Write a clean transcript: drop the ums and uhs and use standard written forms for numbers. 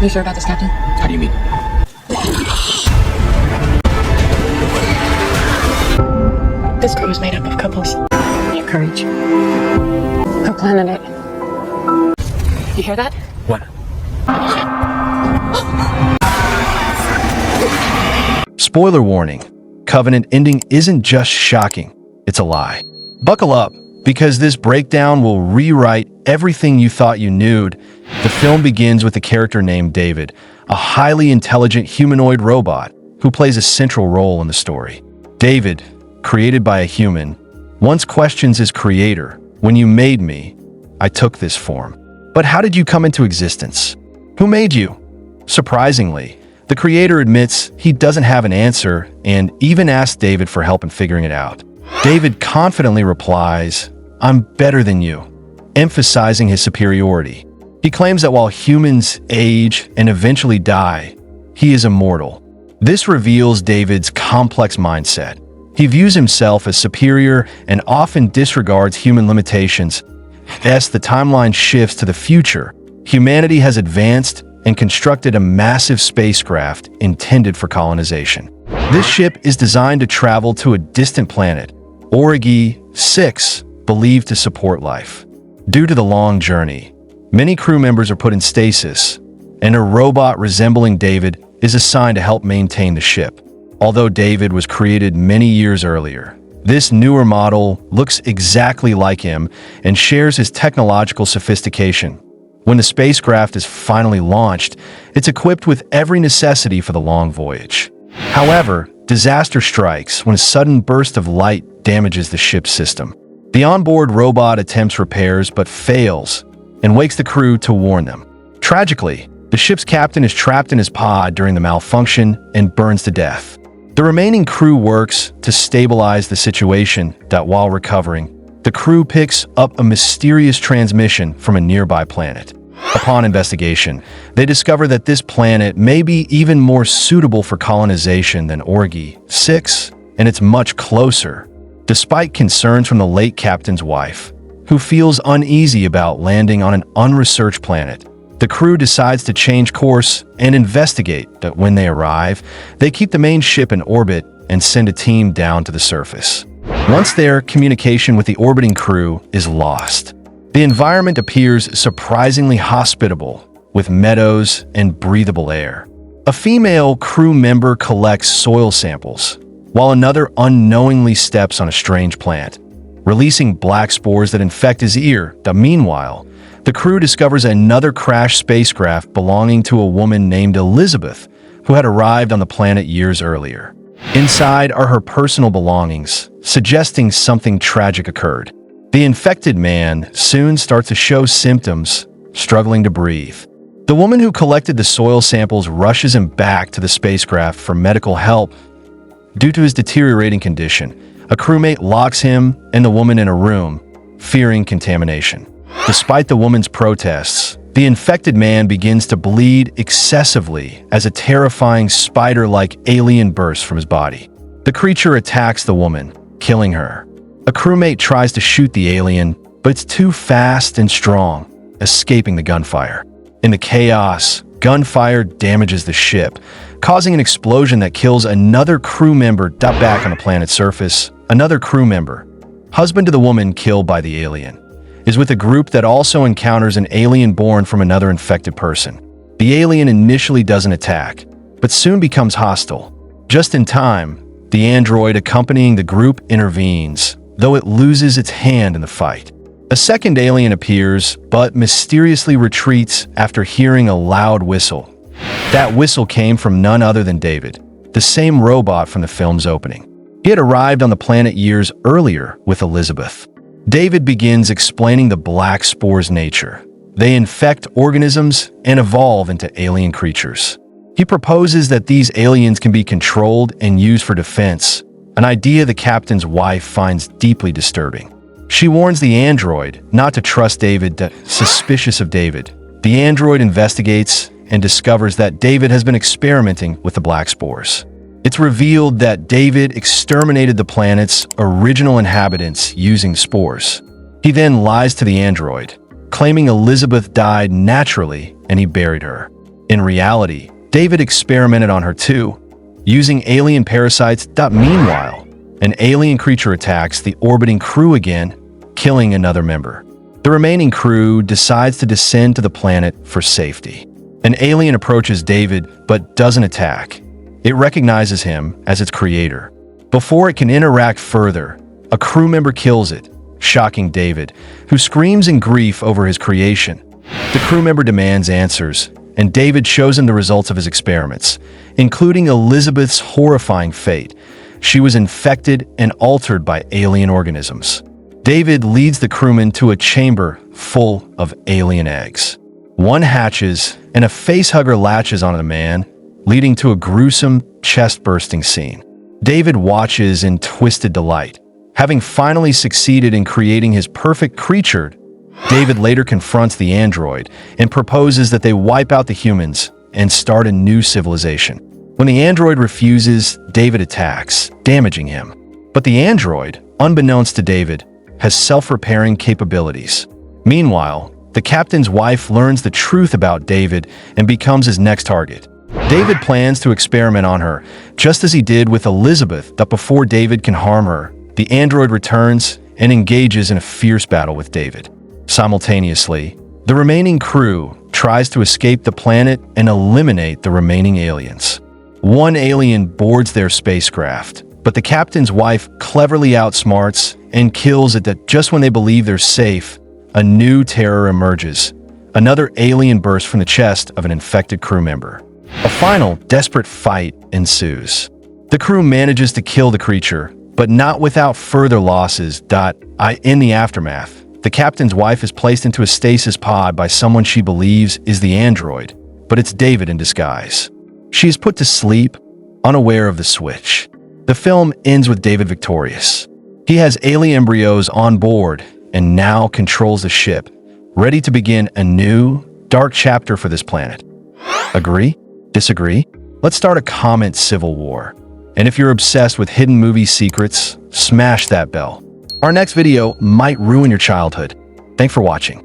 You sure about this, Captain? How do you mean? This crew is made up of couples. Your courage. Who planted it? You hear that? What? Spoiler warning. Covenant ending isn't just shocking, it's a lie. Buckle up, because this breakdown will rewrite everything you thought you knew. The film begins with a character named David, a highly intelligent humanoid robot who plays a central role in the story. David, created by a human, once questions his creator, "When you made me, I took this form. But how did you come into existence? Who made you?" Surprisingly, the creator admits he doesn't have an answer and even asks David for help in figuring it out. David confidently replies, "I'm better than you," emphasizing his superiority. He claims that while humans age and eventually die, he is immortal. This reveals David's complex mindset. He views himself as superior and often disregards human limitations. As the timeline shifts to the future, humanity has advanced and constructed a massive spacecraft intended for colonization. This ship is designed to travel to a distant planet, Origi-6, believed to support life. Due to the long journey, many crew members are put in stasis, and a robot resembling David is assigned to help maintain the ship. Although David was created many years earlier, this newer model looks exactly like him and shares his technological sophistication. When the spacecraft is finally launched, it's equipped with every necessity for the long voyage. However, disaster strikes when a sudden burst of light damages the ship's system. The onboard robot attempts repairs but fails and wakes the crew to warn them. Tragically, the ship's captain is trapped in his pod during the malfunction and burns to death. The remaining crew works to stabilize the situation that while recovering, the crew picks up a mysterious transmission from a nearby planet. Upon investigation, they discover that this planet may be even more suitable for colonization than Origi-6, and it's much closer. Despite concerns from the late captain's wife, who feels uneasy about landing on an unresearched planet, the crew decides to change course and investigate. That when they arrive, they keep the main ship in orbit and send a team down to the surface. Once there, communication with the orbiting crew is lost. The environment appears surprisingly hospitable, with meadows and breathable air. A female crew member collects soil samples, while another unknowingly steps on a strange plant, releasing black spores that infect his ear. Meanwhile, the crew discovers another crashed spacecraft belonging to a woman named Elizabeth, who had arrived on the planet years earlier. Inside are her personal belongings, suggesting something tragic occurred. The infected man soon starts to show symptoms, struggling to breathe. The woman who collected the soil samples rushes him back to the spacecraft for medical help. Due to his deteriorating condition, a crewmate locks him and the woman in a room, fearing contamination. Despite the woman's protests, the infected man begins to bleed excessively as a terrifying spider-like alien bursts from his body. The creature attacks the woman, killing her. A crewmate tries to shoot the alien, but it's too fast and strong, escaping the gunfire. In the chaos, gunfire damages the ship, causing an explosion that kills another crew member. Back on the planet's surface, another crew member, husband to the woman killed by the alien, is with a group that also encounters an alien born from another infected person. The alien initially doesn't attack, but soon becomes hostile. Just in time, the android accompanying the group intervenes, though it loses its hand in the fight. A second alien appears, but mysteriously retreats after hearing a loud whistle. That whistle came from none other than David, the same robot from the film's opening. He had arrived on the planet years earlier with Elizabeth. David begins explaining the black spores' nature. They infect organisms and evolve into alien creatures. He proposes that these aliens can be controlled and used for defense, an idea the captain's wife finds deeply disturbing. She warns the android not to trust David. Suspicious of David, the android investigates and discovers that David has been experimenting with the black spores. It's revealed that David exterminated the planet's original inhabitants using spores. He then lies to the android, claiming Elizabeth died naturally and he buried her. In reality, David experimented on her too, using alien parasites. Meanwhile, an alien creature attacks the orbiting crew again, killing another member. The remaining crew decides to descend to the planet for safety. An alien approaches David but doesn't attack. It recognizes him as its creator. Before it can interact further, a crew member kills it, shocking David, who screams in grief over his creation. The crew member demands answers, and David shows him the results of his experiments, including Elizabeth's horrifying fate. She was infected and altered by alien organisms. David leads the crewmen to a chamber full of alien eggs. One hatches, and a facehugger latches on a man, leading to a gruesome, chest-bursting scene. David watches in twisted delight. Having finally succeeded in creating his perfect creature, David later confronts the android and proposes that they wipe out the humans and start a new civilization. When the android refuses, David attacks, damaging him. But the android, unbeknownst to David, has self-repairing capabilities. Meanwhile, the captain's wife learns the truth about David and becomes his next target. David plans to experiment on her, just as he did with Elizabeth. But before David can harm her, the android returns and engages in a fierce battle with David. Simultaneously, the remaining crew tries to escape the planet and eliminate the remaining aliens. One alien boards their spacecraft, but the captain's wife cleverly outsmarts and kills it. That just when they believe they're safe, a new terror emerges. Another alien bursts from the chest of an infected crew member. A final, desperate fight ensues. The crew manages to kill the creature, but not without further losses. In the aftermath, the captain's wife is placed into a stasis pod by someone she believes is the android, but it's David in disguise. She is put to sleep, unaware of the switch. The film ends with David victorious. He has alien embryos on board and now controls the ship, ready to begin a new, dark chapter for this planet. Agree? Disagree? Let's start a comment civil war. And if you're obsessed with hidden movie secrets, smash that bell. Our next video might ruin your childhood. Thanks for watching.